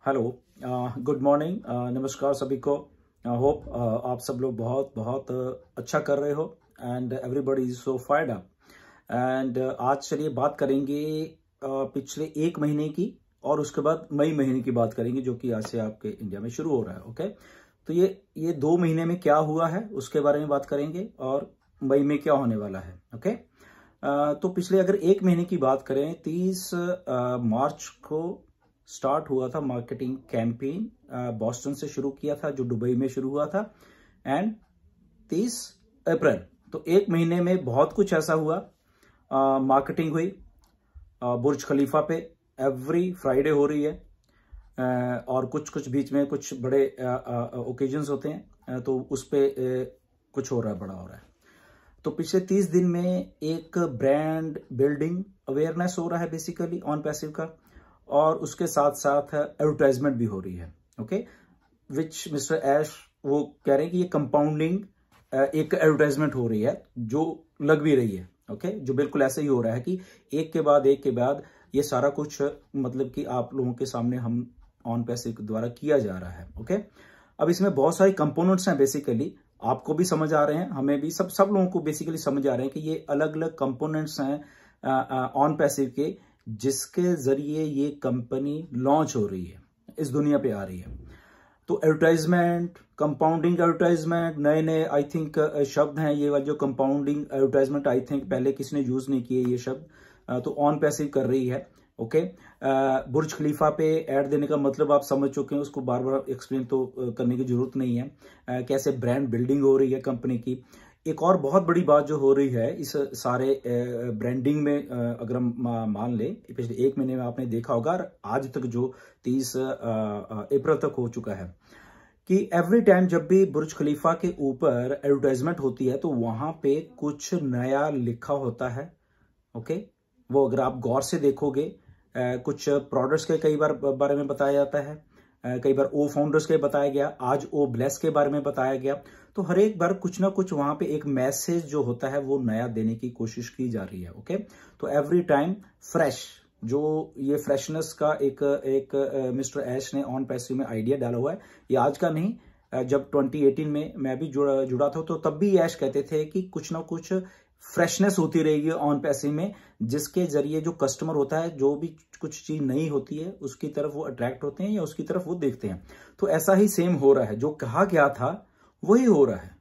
Hello, good morning, नमस्कार सभी को। होप आप सब लोग बहुत बहुत अच्छा कर रहे हो and everybody is so fired up. And आज चलिए बात करेंगे पिछले एक महीने की, और उसके बाद मई महीने की बात करेंगे जो कि आज से आपके इंडिया में शुरू हो रहा है। ओके, तो ये 2 महीने में क्या हुआ है उसके बारे में बात करेंगे, और मई में क्या होने वाला है। ओके, तो पिछले अगर एक महीने की बात करें, 30 मार्च को स्टार्ट हुआ था मार्केटिंग कैंपेन। बॉस्टन से शुरू किया था जो दुबई में शुरू हुआ था, एंड 30 अप्रैल, तो एक महीने में बहुत कुछ ऐसा हुआ। मार्केटिंग हुई बुर्ज खलीफा पे, एवरी फ्राइडे हो रही है। और कुछ कुछ बीच में कुछ बड़े ओकेजन्स होते हैं, तो उस पे कुछ हो रहा है, बड़ा हो रहा है। तो पिछले 30 दिन में एक ब्रांड बिल्डिंग अवेयरनेस हो रहा है बेसिकली ऑन पैसिव का, और उसके साथ साथ एडवर्टाइजमेंट भी हो रही है। ओके, विच मिस्टर ऐश वो कह रहे हैं कि ये कंपाउंडिंग एक एडवर्टाइजमेंट हो रही है जो लग भी रही है। ओके, जो बिल्कुल ऐसे ही हो रहा है कि एक के बाद एक के बाद ये सारा कुछ मतलब कि आप लोगों के सामने हम ऑन पैसिव के द्वारा किया जा रहा है। ओके, अब इसमें बहुत सारे कंपोनेंट्स हैं बेसिकली, आपको भी समझ आ रहे हैं, हमें भी, सब लोगों को बेसिकली समझ आ रहे हैं कि ये अलग अलग कंपोनेंट्स हैं ऑन पैसिव के, जिसके जरिए ये कंपनी लॉन्च हो रही है, इस दुनिया पे आ रही है। तो एडवर्टाइजमेंट, कंपाउंडिंग एडवर्टाइजमेंट, नए नए आई थिंक शब्द हैं ये वाले जो कंपाउंडिंग एडवर्टाइजमेंट, आई थिंक पहले किसी ने यूज नहीं किए ये शब्द, तो ऑन पैसिव कर रही है। ओके, बुर्ज खलीफा पे ऐड देने का मतलब आप समझ चुके हैं, उसको बार बार एक्सप्लेन तो करने की जरूरत नहीं है। कैसे ब्रांड बिल्डिंग हो रही है कंपनी की। एक और बहुत बड़ी बात जो हो रही है इस सारे ब्रांडिंग में, अगर हम मान लें पिछले एक महीने में आपने देखा होगा, आज तक जो 30 अप्रैल तक हो चुका है, कि एवरी टाइम जब भी बुर्ज खलीफा के ऊपर एडवर्टाइजमेंट होती है तो वहां पे कुछ नया लिखा होता है। ओके, वो अगर आप गौर से देखोगे, कुछ प्रोडक्ट्स के कई बार बारे में बताया जाता है, कई बार ओ फाउंडर्स के बताया गया, आज ओ ब्लेस के बारे में बताया गया। तो हर एक बार कुछ ना कुछ वहां पे एक मैसेज जो होता है वो नया देने की कोशिश की जा रही है। ओके, तो एवरी टाइम फ्रेश, जो ये फ्रेशनेस का एक मिस्टर ऐश ने ऑन पैसिव में आइडिया डाला हुआ है, ये आज का नहीं। जब 2018 में मैं भी जुड़ा था, तो तब भी ऐश कहते थे कि कुछ ना कुछ फ्रेशनेस होती रहेगी ऑन पैसिव में, जिसके जरिए जो कस्टमर होता है, जो भी कुछ चीज नई होती है उसकी तरफ वो अट्रैक्ट होते हैं या उसकी तरफ वो देखते हैं। तो ऐसा ही सेम हो रहा है, जो कहा गया था वही हो रहा है।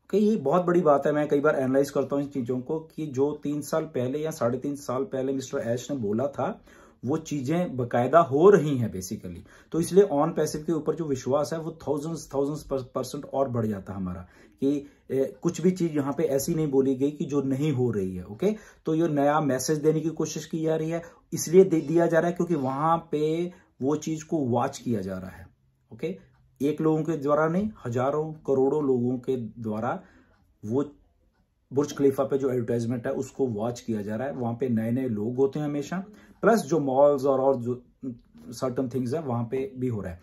कि ये बहुत बड़ी बात है, मैं कई बार एनालाइज करता हूँ इन चीजों को, कि जो 3 साल पहले या 3.5 साल पहले मिस्टर ऐश ने बोला था वो चीजें बकायदा हो रही हैं बेसिकली। तो इसलिए ऑन पैसिव के ऊपर जो विश्वास है वो थाउजेंड्स % और बढ़ जाता है हमारा, कि कुछ भी चीज यहाँ पे ऐसी नहीं बोली गई कि जो नहीं हो रही है। ओके, तो ये नया मैसेज देने की कोशिश की जा रही है, इसलिए दिया जा रहा है क्योंकि वहां पे वो चीज को वॉच किया जा रहा है। ओके, एक लोगों के द्वारा नहीं, हजारों करोड़ों लोगों के द्वारा वो बुर्ज खलीफा पे जो एडवर्टाइजमेंट है उसको वॉच किया जा रहा है। वहां पे नए नए लोग होते हैं हमेशा, प्लस जो मॉल्स और जो सर्टन थिंग्स है वहां पे भी हो रहा है।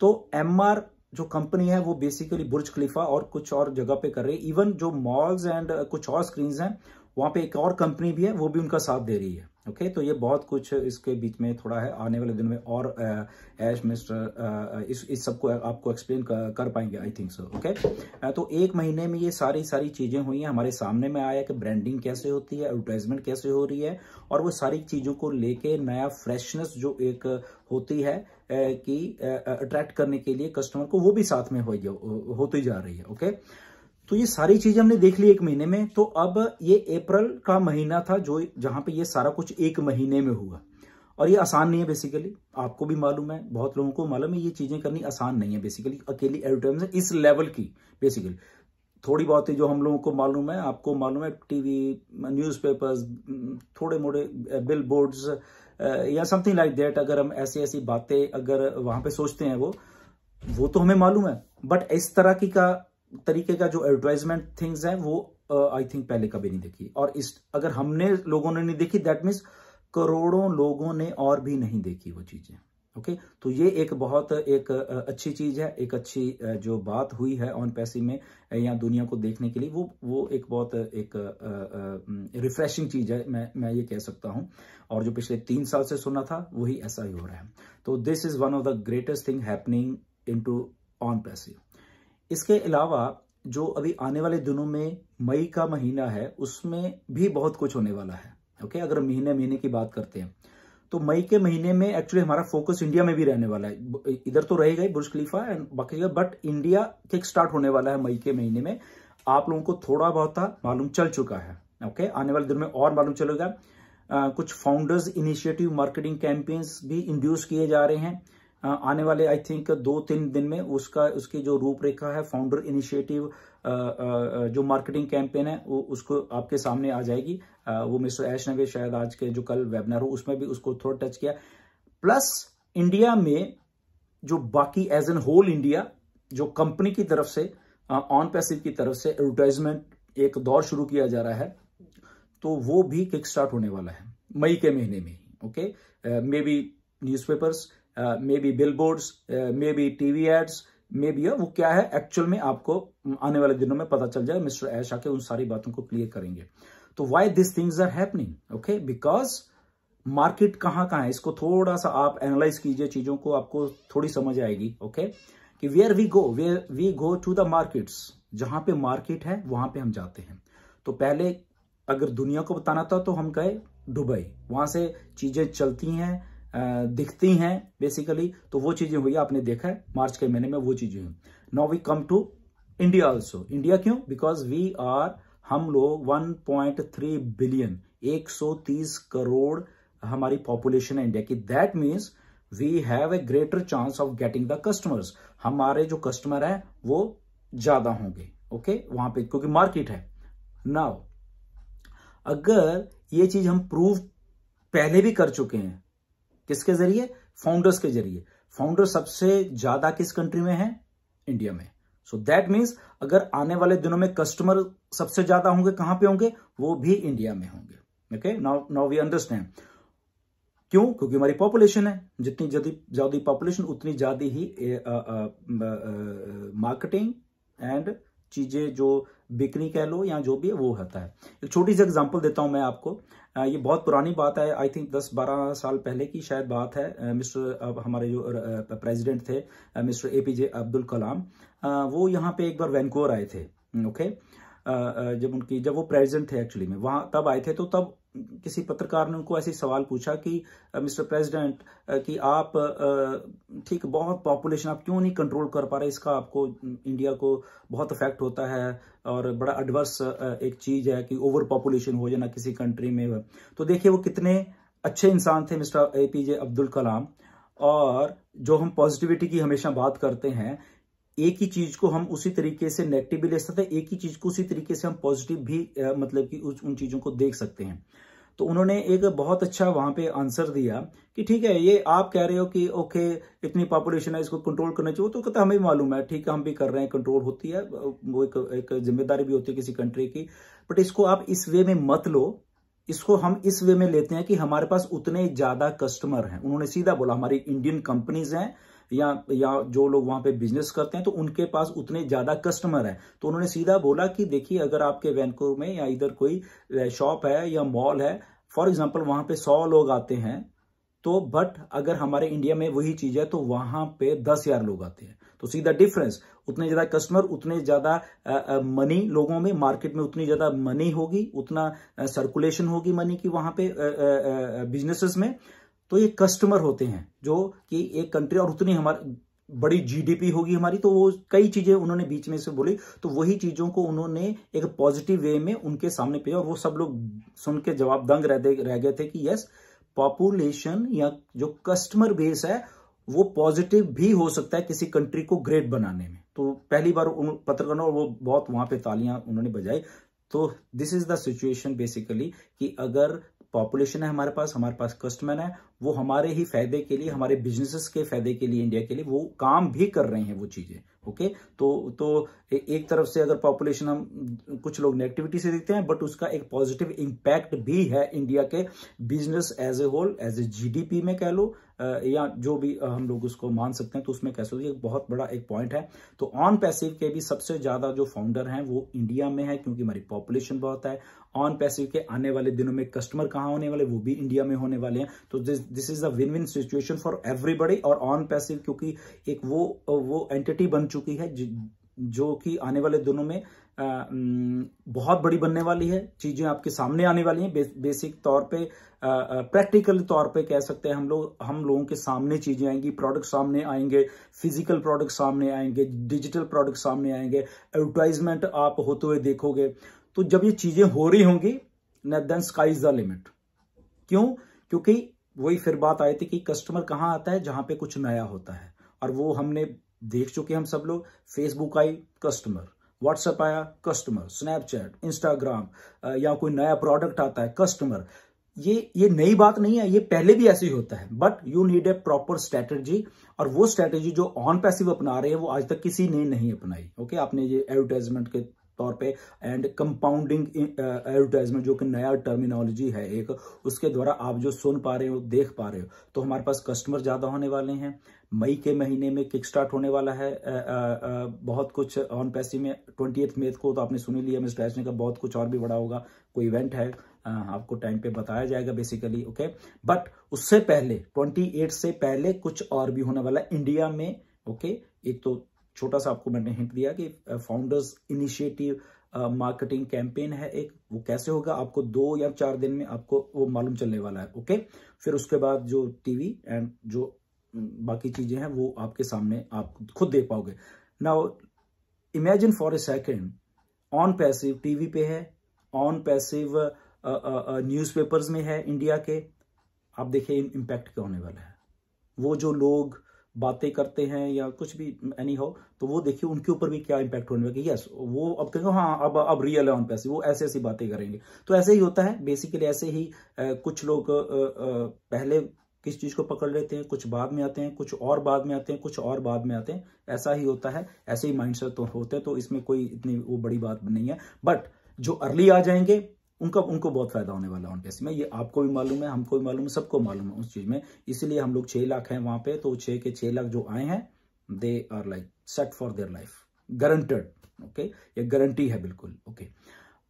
तो एमआर जो कंपनी है वो बेसिकली बुर्ज खलीफा और कुछ और जगह पे कर रही है। इवन जो मॉल्स एंड कुछ और स्क्रीन्स हैं वहां पे एक और कंपनी भी है, वो भी उनका साथ दे रही है। ओके, तो ये बहुत कुछ इसके बीच में थोड़ा है, आने वाले दिन में और एश मिस्टर इस सबको आपको एक्सप्लेन कर पाएंगे, आई थिंक सो। ओके, तो एक महीने में ये सारी चीजें हुई हैं, हमारे सामने में आया कि ब्रांडिंग कैसे होती है, एडवर्टाइजमेंट कैसे हो रही है, और वो सारी चीजों को लेके नया फ्रेशनेस जो एक होती है कि अट्रैक्ट करने के लिए कस्टमर को, वो भी साथ में होती जा रही है। ओके, तो ये सारी चीजें हमने देख ली एक महीने में। तो अब ये अप्रैल का महीना था जो जहां पे ये सारा कुछ एक महीने में हुआ, और ये आसान नहीं है बेसिकली, आपको भी मालूम है, बहुत लोगों को मालूम है, ये चीजें करनी आसान नहीं है बेसिकली, अकेली एडवर्टाइजमेंट इस लेवल की बेसिकली। थोड़ी बहुत ही जो हम लोगों को मालूम है, आपको मालूम है, टीवी, न्यूज़पेपर्स, थोड़े मोड़े बिल बोर्ड्स या समथिंग लाइक दैट, अगर हम ऐसी बातें अगर वहां पे सोचते हैं वो तो हमें मालूम है, बट इस तरह की तरीके का जो एडवर्टाइजमेंट थिंग्स है वो आई थिंक पहले कभी नहीं देखी। और इस अगर लोगों ने नहीं देखी, दैट मीन्स करोड़ों लोगों ने और भी नहीं देखी वो चीजें। ओके, तो ये एक बहुत एक अच्छी चीज है, एक अच्छी जो बात हुई है ऑन पैसिव में या दुनिया को देखने के लिए, वो एक बहुत एक रिफ्रेशिंग चीज है, मैं ये कह सकता हूं। और जो पिछले 3 साल से सुना था वही ऐसा ही हो रहा है। तो this is one of the greatest thing happening into on passive. इसके अलावा जो अभी आने वाले दिनों में मई का महीना है उसमें भी बहुत कुछ होने वाला है। ओके, अगर महीने की बात करते हैं तो मई के महीने में एक्चुअली हमारा फोकस इंडिया में भी रहने वाला है। इधर तो रहेगा ही बुर्ज खलीफा एंड बाकी जगह, बट इंडिया किक स्टार्ट होने वाला है मई के महीने में। आप लोगों को थोड़ा बहुत मालूम चल चुका है। ओके, आने वाले दिन में और मालूम चलेगा। कुछ फाउंडर्स इनिशिएटिव मार्केटिंग कैंपेन्स भी इंड्यूस किए जा रहे हैं आने वाले आई थिंक 2-3 दिन में। उसकी जो रूपरेखा है फाउंडर इनिशिएटिव जो मार्केटिंग कैंपेन है वो उसको आपके सामने आ जाएगी। वो मिस्टर ऐश ने भी शायद आज के जो कल वेबिनार हो उसमें भी उसको थोड़ा टच किया। प्लस इंडिया में जो बाकी एज एन होल इंडिया जो कंपनी की तरफ से ऑन पैसिव की तरफ से एडवर्टाइजमेंट एक दौर शुरू किया जा रहा है, तो वो भी किक स्टार्ट होने वाला है मई के महीने में। Okay, maybe newspapers, maybe billboards, maybe TV ads, maybe वो क्या है एक्चुअल में आपको आने वाले दिनों में पता चल जाए। मिस्टर ऐश आके उन सारी बातों को क्लियर करेंगे। तो why this things are happening? Okay, because market कहाँ है इसको थोड़ा सा आप एनालाइज कीजिए, चीजों को आपको थोड़ी समझ आएगी। ओके, कि where we go to the markets, जहां पे मार्केट है वहां पे हम जाते हैं। तो पहले अगर दुनिया को बताना था तो हम गए दुबई, वहां से चीजें चलती हैं, दिखती हैं बेसिकली। तो वो चीजें हुई, आपने देखा है मार्च के महीने में वो चीजें हुई। Now we come to India also. India क्यों? बिकॉज वी आर, हम लोग 1.3 बिलियन 130 करोड़ हमारी पॉपुलेशन है इंडिया की। That means we have a greater chance of getting the customers. हमारे जो कस्टमर है वो ज्यादा होंगे। ओके, वहां पे क्योंकि मार्केट है। नाउ अगर ये चीज हम प्रूव पहले भी कर चुके हैं, किसके जरिए? फाउंडर्स के जरिए। फाउंडर सबसे ज्यादा किस कंट्री में है? इंडिया में। सो दैट मीन्स अगर आने वाले दिनों में कस्टमर सबसे ज्यादा होंगे, कहां पे होंगे? वो भी इंडिया में होंगे। ओके, नाउ वी अंडरस्टैंड क्यों? क्योंकि हमारी पॉपुलेशन है, जितनी ज्यादा पॉपुलेशन उतनी ज्यादा ही मार्केटिंग एंड चीजें जो बिक्री कह लो या जो भी है वो होता है। एक छोटी सी एग्जांपल देता हूं मैं आपको। ये बहुत पुरानी बात है, आई थिंक 10-12 साल पहले की शायद बात है। मिस्टर हमारे जो प्रेसिडेंट थे मिस्टर APJ अब्दुल कलाम, वो यहाँ पे एक बार वैंकूवर आए थे। ओके, जब वो प्रेसिडेंट थे एक्चुअली में, वहां तब आए थे। तो तब किसी पत्रकार ने उनको ऐसे सवाल पूछा कि मिस्टर प्रेसिडेंट कि आप ठीक बहुत पॉपुलेशन आप क्यों नहीं कंट्रोल कर पा रहे, इसका आपको इंडिया को बहुत इफेक्ट होता है और बड़ा एडवर्स एक चीज है कि ओवर पॉपुलेशन हो जाना किसी कंट्री में। तो देखिए वो कितने अच्छे इंसान थे मिस्टर APJ अब्दुल कलाम। और जो हम पॉजिटिविटी की हमेशा बात करते हैं, एक ही चीज को हम उसी तरीके से नेगेटिव भी ले सकते हैं, एक ही चीज को उसी तरीके से हम पॉजिटिव भी मतलब कि उन चीजों को देख सकते हैं। तो उन्होंने एक बहुत अच्छा वहां पे आंसर दिया कि ठीक है, ये आप कह रहे हो कि ओके इतनी पॉपुलेशन है, इसको कंट्रोल करना चाहिए। तो कहता हमें मालूम है, ठीक है, हम भी कर रहे हैं, कंट्रोल होती है, वो एक जिम्मेदारी भी होती है किसी कंट्री की। बट इसको आप इस वे में मत लो, इसको हम इस वे में लेते हैं कि हमारे पास उतने ज्यादा कस्टमर हैं। उन्होंने सीधा बोला हमारी इंडियन कंपनीज हैं या जो लोग वहां पे बिजनेस करते हैं तो उनके पास उतने ज्यादा कस्टमर हैं। तो उन्होंने सीधा बोला कि देखिए अगर आपके वैंकूवर में या इधर कोई शॉप है या मॉल है, फॉर एग्जांपल वहां पे 100 लोग आते हैं, तो बट अगर हमारे इंडिया में वही चीज है तो वहां पे 10,000 लोग आते हैं। तो सीधा डिफरेंस, उतने ज्यादा कस्टमर, उतने ज्यादा मनी लोगों में, मार्केट में उतनी ज्यादा मनी होगी, उतना सर्कुलेशन होगी मनी की वहां पे बिजनेसेस में। तो ये कस्टमर होते हैं जो कि एक कंट्री, और उतनी हमारी बड़ी GDP होगी हमारी। तो वो कई चीजें उन्होंने बीच में से बोली, तो वही चीजों को उन्होंने एक पॉजिटिव वे में उनके सामने पे, और वो सब लोग सुन के जवाब दंग रह गए थे कि यस, पॉपुलेशन या जो कस्टमर बेस है वो पॉजिटिव भी हो सकता है किसी कंट्री को ग्रेट बनाने में। तो पहली बार पत्रकारों वो बहुत वहां पे तालियां उन्होंने बजाई। तो this is the situation basically कि अगर पॉपुलेशन है हमारे पास कस्टमर है, वो हमारे ही फायदे के लिए, हमारे बिजनेसेस के फायदे के लिए, इंडिया के लिए वो काम भी कर रहे हैं वो चीजें। ओके। तो एक तरफ से अगर पॉपुलेशन हम कुछ लोग नेगेटिविटी से देखते हैं, बट उसका एक पॉजिटिव इंपैक्ट भी है इंडिया के business as a whole, as a GDP में कह लो, या जो भी हम लोग उसको मान सकते हैं, तो उसमें कह सकते हैं बहुत बड़ा एक पॉइंट है। तो ऑन पैसिव के भी सबसे ज्यादा जो फाउंडर हैं वो इंडिया में है, क्योंकि हमारी पॉपुलेशन बहुत है। ऑन पैसिव के आने वाले दिनों में कस्टमर कहाँ होने वाले, वो भी इंडिया में होने वाले हैं। तो this is a win win situation for everybody. और ऑन पैसिव क्योंकि एक वो एंटिटी बन चुकी है जो कि आने वाले दिनों में बहुत बड़ी बनने वाली है, चीजें आपके सामने आने वाली हैं। बेसिक तौर पे प्रैक्टिकल तौर पे कह सकते हैं हम लोगों के सामने चीजें आएंगी, प्रोडक्ट सामने आएंगे, फिजिकल प्रोडक्ट सामने आएंगे, डिजिटल प्रोडक्ट सामने आएंगे, एडवर्टाइजमेंट आप होते हुए देखोगे। तो जब ये चीजें हो रही होंगी, then sky is the limit. क्यों? क्योंकि वही फिर बात आई थी कि कस्टमर कहाँ आता है, जहां पे कुछ नया होता है। और वो हमने देख चुके हम सब लोग। Facebook I, customer. व्हाट्सएप आया, कस्टमर। स्नैपचैट, इंस्टाग्राम, या कोई नया प्रोडक्ट आता है, कस्टमर। ये नई बात नहीं है, ये पहले भी ऐसे ही होता है, but you need a proper strategy. और वो स्ट्रेटेजी जो ऑन पैसिव अपना रहे हैं वो आज तक किसी ने नहीं अपनाई। ओके, आपने ये एडवर्टाइजमेंट के तौर पे एंड कंपाउंडिंग एडवर्टाइजमेंट, जो कि नया टर्मिनोलॉजी है एक, उसके द्वारा आप जो सुन पा रहे हो, देख पा रहे हो। तो हमारे पास कस्टमर ज्यादा होने वाले हैं। मई के महीने में किक स्टार्ट होने वाला है बहुत कुछ ऑन पैसिव में। 28 मई को तो आपने सुन ही लिया मिस्टर एच ने का, बहुत कुछ और भी बड़ा होगा, कोई इवेंट है, आपको टाइम पे बताया जाएगा बेसिकली। ओके, बट उससे पहले 28 से पहले कुछ और भी होने वाला है इंडिया में। ओके, एक तो छोटा सा आपको मैंने हिंट दिया कि फाउंडर्स इनिशिएटिव मार्केटिंग कैंपेन है एक, वो कैसे होगा आपको 2 या 4 दिन में आपको वो मालूम चलने वाला है। ओके, फिर उसके बाद जो टीवी एंड जो बाकी चीजें हैं वो आपके सामने आप खुद देख पाओगे। Now imagine for a second, on passive TV पे है, ऑन पैसिव न्यूज़पेपर्स में है इंडिया के। आप देखिए इम्पैक्ट क्या होने वाला है। वो जो लोग बातें करते हैं या कुछ भी एनी हो, तो वो देखिए उनके ऊपर भी क्या इम्पैक्ट होने वाला है। यस, वो अब कहेंगे हाँ अब रियल है ऑन पैसिव, वो ऐसी बातें करेंगे। तो ऐसे ही होता है बेसिकली। ऐसे ही कुछ लोग पहले किस चीज को पकड़ लेते हैं, कुछ बाद में आते हैं, कुछ और बाद में आते हैं, कुछ और बाद में आते हैं। ऐसा ही होता है, ऐसे ही माइंडसेट तो होते हैं। तो इसमें कोई इतनी वो बड़ी बात नहीं है, बट जो अर्ली आ जाएंगे उनको बहुत फायदा होने वाला है ऑन पैसिव में। ये आपको भी मालूम है, हमको भी मालूम है, सबको मालूम है उस चीज में। इसलिए हम लोग 6 लाख हैं वहां पे। तो 6 के 6 लाख जो आए हैं, they are like set for their life, guaranteed. Okay, ये गारंटी है बिल्कुल। ओके,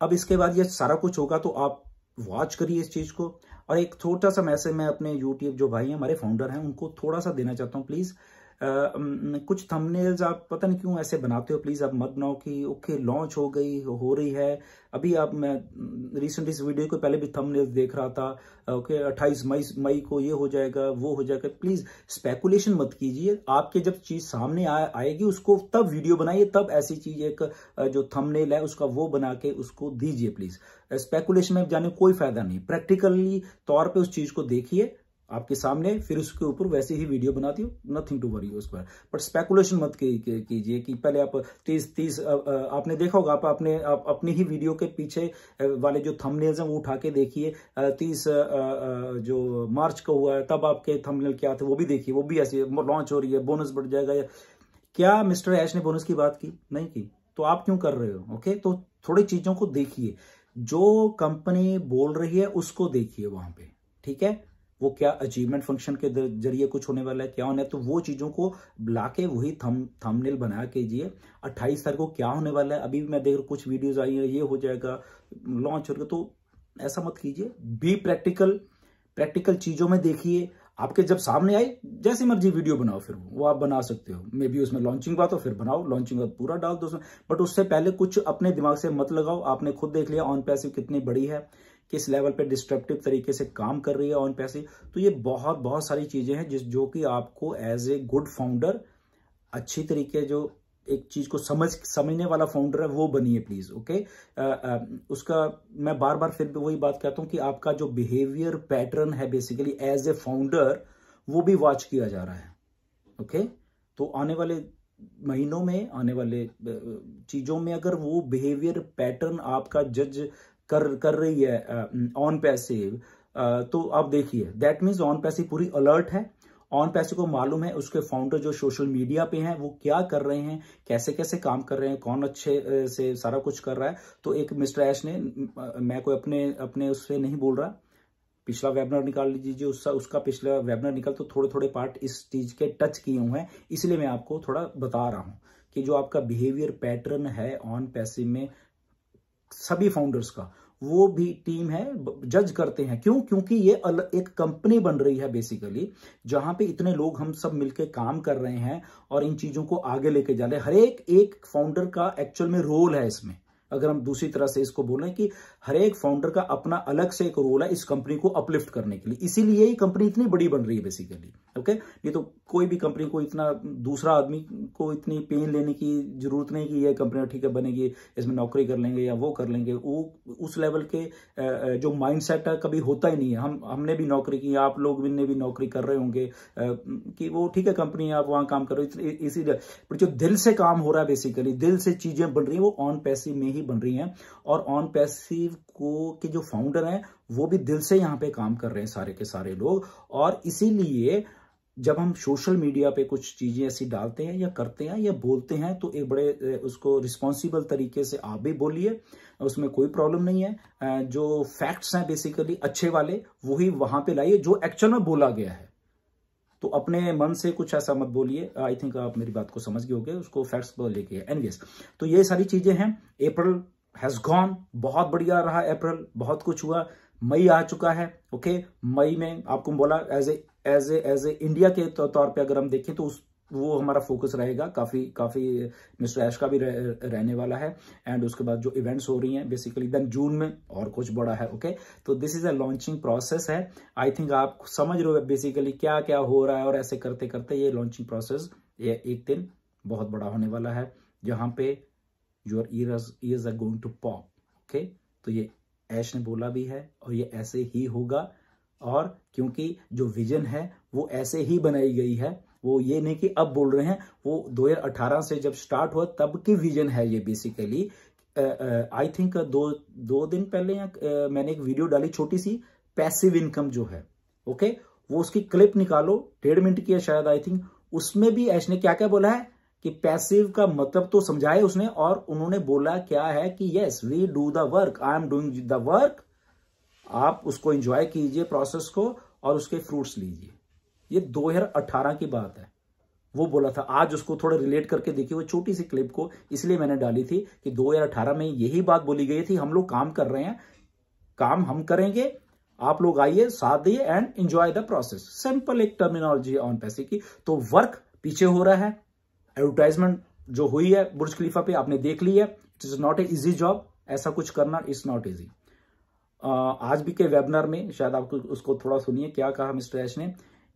अब इसके बाद ये सारा कुछ होगा, तो आप वॉच करिए इस चीज को। और एक छोटा सा मैसेज मैं अपने यूट्यूब जो भाई हैं, हमारे फाउंडर हैं, उनको थोड़ा सा देना चाहता हूँ। प्लीज कुछ थंबनेल्स आप पता नहीं क्यों ऐसे बनाते हो, प्लीज आप मत बनाओ कि ओके लॉन्च हो गई, हो रही है अभी। आप मैं रिसेंट इस वीडियो को पहले भी थंबनेल्स देख रहा था। ओके, 28 मई को ये हो जाएगा, वो हो जाएगा। प्लीज स्पेकुलेशन मत कीजिए। आपके जब चीज सामने आएगी उसको तब वीडियो बनाइए, तब ऐसी चीज एक जो थंबनेल है उसका वो बना के उसको दीजिए। प्लीज स्पेकुलेशन में जाने कोई फायदा नहीं। प्रैक्टिकली तौर पे उस चीज को देखिए आपके सामने, फिर उसके ऊपर वैसे ही वीडियो बनाती हो, नथिंग टू वरी उस पर। बट स्पेकुलेशन मत कीजिए कि पहले आप 30 आपने देखा होगा, आप अपनी ही वीडियो के पीछे वाले जो थंबनेल्स हैं वो उठा के देखिए। 30 जो मार्च का हुआ है तब आपके थंबनेल क्या थे वो भी देखिए, वो भी ऐसे लॉन्च हो रही है, बोनस बढ़ जाएगा। या क्या मिस्टर ऐश ने बोनस की बात की? नहीं की, तो आप क्यों कर रहे हो? ओके, तो थोड़ी चीजों को देखिए, जो कंपनी बोल रही है उसको देखिए वहां पे, ठीक है। वो क्या अचीवमेंट फंक्शन के जरिए कुछ होने वाला है, क्या होना है, तो वो चीजों को लाके वही थंबनेल बना कीजिए। 28 तारीख को क्या होने वाला है, अभी भी मैं देख रहा हूँ कुछ वीडियोस आई हैं, ये हो जाएगा, लॉन्च हो जाएगा। तो ऐसा मत कीजिए, बी प्रैक्टिकल चीजों में देखिए। आपके जब सामने आए जैसी मर्जी वीडियो बनाओ, फिर वो आप बना सकते हो। मे बी उसमें लॉन्चिंग बात हो, फिर बनाओ, लॉन्चिंग बात पूरा डाल दो उसमें। बट उससे पहले कुछ अपने दिमाग से मत लगाओ। आपने खुद देख लिया ऑन पैसिव कितनी बड़ी है, किस लेवल पे डिस्ट्रप्टिव तरीके से काम कर रही है ऑन पैसिव। तो ये बहुत सारी चीजें हैं जो कि आपको एज ए गुड फाउंडर अच्छी तरीके, जो एक चीज को समझने वाला फाउंडर है वो बनिए प्लीज। ओके, उसका मैं बार बार फिर वही बात कहता हूं कि आपका जो बिहेवियर पैटर्न है बेसिकली एज ए फाउंडर, वो भी वॉच किया जा रहा है। ओके, तो आने वाले महीनों में, आने वाले चीजों में अगर वो बिहेवियर पैटर्न आपका जज कर रही है ऑन पैसिव, तो आप देखिए दैट मीन्स ऑन पैसिव पूरी अलर्ट है ऑन पैसे को मालूम है उसके फाउंडर जो सोशल मीडिया पे हैं वो क्या कर रहे हैं, कैसे कैसे काम कर रहे हैं, कौन अच्छे से सारा कुछ कर रहा है। तो एक मिस्टर ऐश ने, मैं कोई अपने उससे नहीं बोल रहा, पिछला वेबिनार निकाल लीजिए, उसका पिछला वेबिनार निकाल, तो थोड़े थोड़े पार्ट इस चीज के टच किए हुए हैं, इसलिए मैं आपको थोड़ा बता रहा हूं कि जो आपका बिहेवियर पैटर्न है ऑन पैसिव में सभी फाउंडर्स का, वो भी टीम है जज करते हैं। क्यों? क्योंकि ये एक कंपनी बन रही है बेसिकली, जहां पे इतने लोग हम सब मिलके काम कर रहे हैं और इन चीजों को आगे लेके जा रहे हैं। हर एक फाउंडर का एक्चुअल में रोल है इसमें। अगर हम दूसरी तरह से इसको बोलें कि हर एक फाउंडर का अपना अलग से एक रोल है इस कंपनी को अपलिफ्ट करने के लिए, इसीलिए ही कंपनी इतनी बड़ी बन रही है बेसिकली। ओके, ये तो कोई भी कंपनी को इतना, दूसरा आदमी को इतनी पेन लेने की जरूरत नहीं कि ये कंपनी ठीक है बनेगी, इसमें नौकरी कर लेंगे या वो कर लेंगे। वो उस लेवल के जो माइंडसेट है कभी होता ही नहीं है। हमने भी नौकरी की, आप लोग ने भी नौकरी कर रहे होंगे कि वो ठीक है कंपनी है, आप वहां काम कर रहे हो, इसीलिए। पर जो दिल से काम हो रहा है बेसिकली, दिल से चीजें बन रही है, वो ऑन पैसिव में ही बन रही हैं। और ऑन पैसिव को के जो फाउंडर हैं वो भी दिल से यहां पे काम कर रहे हैं सारे के सारे लोग। और इसीलिए जब हम सोशल मीडिया पे कुछ चीजें ऐसी डालते हैं या करते हैं या बोलते हैं तो एक बड़े उसको रिस्पॉन्सिबल तरीके से आप भी बोलिए, उसमें कोई प्रॉब्लम नहीं है। जो फैक्ट्स हैं बेसिकली अच्छे वाले वही वहां पे लाइए जो एक्चुअल में बोला गया है। तो अपने मन से कुछ ऐसा मत बोलिए। आई थिंक आप मेरी बात को समझ गए होंगे, उसको फैक्ट्स पर लेके। एनीवेज, तो ये सारी चीजें हैं। अप्रैल हैज गॉन, बहुत बढ़िया रहा अप्रैल, बहुत कुछ हुआ। मई आ चुका है। ओके, मई में आपको बोला एज ए इंडिया के तौर पे अगर हम देखें तो वो हमारा फोकस रहेगा काफी मिस्टर ऐश का भी रहने वाला है। एंड उसके बाद जो इवेंट्स हो रही हैं बेसिकली, देन जून में और कुछ बड़ा है। ओके, तो this is a launching process है। आई थिंक आप समझ रहे हो बेसिकली क्या क्या हो रहा है। और ऐसे करते करते ये लॉन्चिंग प्रोसेस ये एक दिन बहुत बड़ा होने वाला है, जहां पे your ears are going to pop. Okay, तो ये ऐश ने बोला भी है और ये ऐसे ही होगा। और क्योंकि जो विजन है वो ऐसे ही बनाई गई है, वो ये नहीं कि अब बोल रहे हैं, वो 2018 से जब स्टार्ट हुआ तब की विजन है ये बेसिकली। आई थिंक दो दिन पहले मैंने एक वीडियो डाली छोटी सी, पैसिव इनकम जो है। ओके, वो उसकी क्लिप निकालो, 1.5 मिनट की है शायद आई थिंक। उसमें भी ऐश ने क्या क्या बोला है कि पैसिव का मतलब तो समझाए उसने, और उन्होंने बोला क्या है कि yes we do the work, I am doing the work. आप उसको एंजॉय कीजिए प्रोसेस को और उसके फ्रूट्स लीजिए। ये 2018 की बात है, वो बोला था। आज उसको थोड़ा रिलेट करके देखिए वो छोटी सी क्लिप को, इसलिए मैंने डाली थी कि 2018 में यही बात बोली गई थी। हम लोग काम कर रहे हैं, काम हम करेंगे, आप लोग आइए साथ दिए and enjoy the process. Simple एक टर्मिनोलॉजी ऑन पैसे की। तो वर्क पीछे हो रहा है। एडवर्टाइजमेंट जो हुई है बुर्ज खलीफा पे आपने देख ली है। It is not a easy job, ऐसा कुछ करना इज नॉट इजी। आज भी के वेबिनार में शायद आपको उसको थोड़ा सुनिए क्या कहा मिस्टर ऐश ने,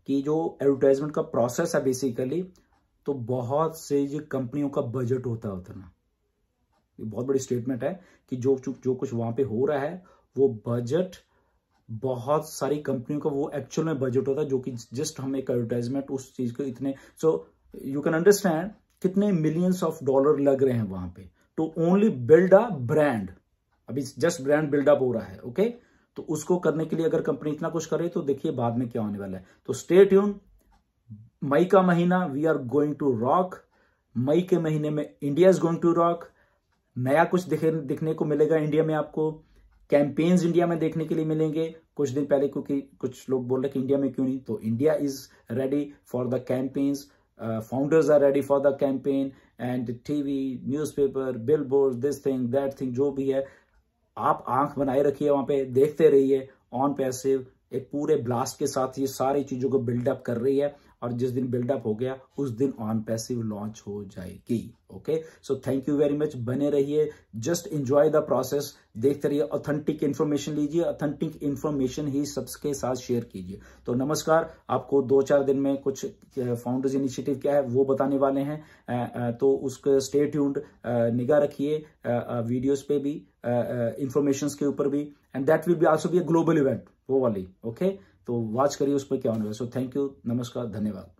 कि जो एडवर्टाइजमेंट का प्रोसेस है बेसिकली, तो बहुत से जो कंपनियों का बजट होता है उतना। ये बहुत बड़ी स्टेटमेंट है कि जो कुछ वहां पे हो रहा है वो बजट बहुत सारी कंपनियों का वो एक्चुअल में बजट होता है, जो कि जस्ट हम एक एडवर्टाइजमेंट उस चीज को इतने, सो यू कैन अंडरस्टैंड कितने मिलियंस ऑफ डॉलर लग रहे हैं वहां पे to only build a brand. अभी जस्ट ब्रांड बिल्डअप हो रहा है। ओके, तो उसको करने के लिए अगर कंपनी इतना कुछ करे तो देखिए बाद में क्या होने वाला है। तो स्टे ट्यून। मई का महीना we are going to rock. मई के महीने में India is going to rock. नया कुछ दिखने को मिलेगा इंडिया में। आपको कैंपेन्स इंडिया में देखने के लिए मिलेंगे। कुछ दिन पहले क्योंकि कुछ लोग बोल रहे कि इंडिया में क्यों नहीं, तो India is ready for the campaigns. Founders are ready for the campaign and TV, newspaper, billboard, this thing that thing, जो भी है आप आंख बनाए रखिए, वहां पे देखते रहिए। ऑन पैसिव एक पूरे ब्लास्ट के साथ ये सारी चीजों को बिल्डअप कर रही है, और जिस दिन बिल्डअप हो गया उस दिन ऑन पैसिव लॉन्च हो जाएगी। Okay, so thank you very much. बने रहिए, जस्ट एंजॉय द प्रोसेस, देखते रहिए, ऑथेंटिक इन्फॉर्मेशन लीजिए, ऑथेंटिक इन्फॉर्मेशन ही सबके साथ शेयर कीजिए। तो नमस्कार। आपको 2-4 दिन में कुछ फाउंडर्स इनिशिएटिव क्या है वो बताने वाले हैं, तो उसके स्टे ट्यून्ड, निगाह रखिए वीडियोस पे भी, इंफॉर्मेशन के ऊपर भी, and that will be also be a global event, वो वाली। ओके, तो वॉच करिए उस पर क्या होने वाला है। सो थैंक यू, नमस्कार, धन्यवाद।